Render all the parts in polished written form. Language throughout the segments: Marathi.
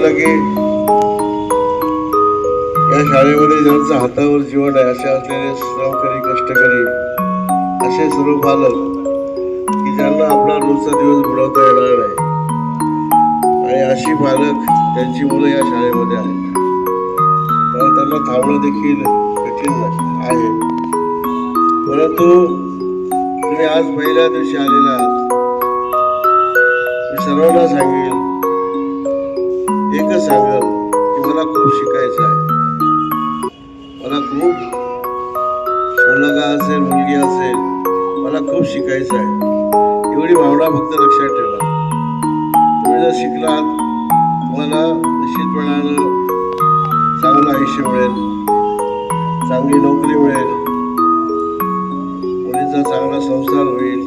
झालं की या शाळेमध्ये ज्यांचं हातावर जीवन आहे असे असलेले श्रमकरी कष्टकरी असे सर्व पालक की ज्यांना आपला रोजचा दिवस बुडवता येणार नाही आणि अशी पालक त्यांची मुलं या शाळेमध्ये आहेत. तर त्यांना थांबणं देखील कठीण आहे. परंतु तुम्ही आज पहिल्या दिवशी आलेला आहात. मी सर्वांना सांगेल, एकच सांगेल की मला खूप शिकायचं आहे. मला खूप मुलगा असेल मुलगी असेल मला खूप शिकायचं आहे. एवढी भावना फक्त लक्षात ठेवा. तुम्ही जर शिकलात तुम्हाला निश्चितपणानं चांगलं आयुष्य मिळेल, चांगली नोकरी मिळेल, मुलीचा चांगला संसार होईल,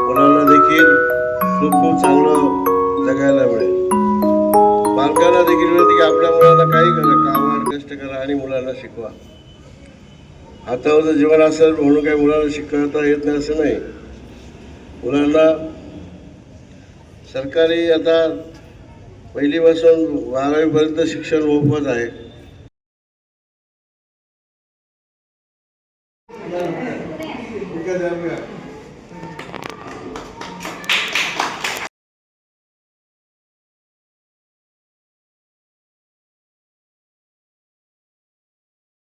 मुलांना देखील खूप खूप चांगलं जगायला मिळेल. पालकांना देखील मिळते की आपल्या मुलांना काही करा, कामावर कष्ट करा आणि मुलांना शिकवा. हातावरचं जीवन असेल म्हणून काही मुलांना शिकवता येत नाही असं नाही. मुलांना सरकारी आता पहिलीपासून 12वीपर्यंत शिक्षण मोफत आहे.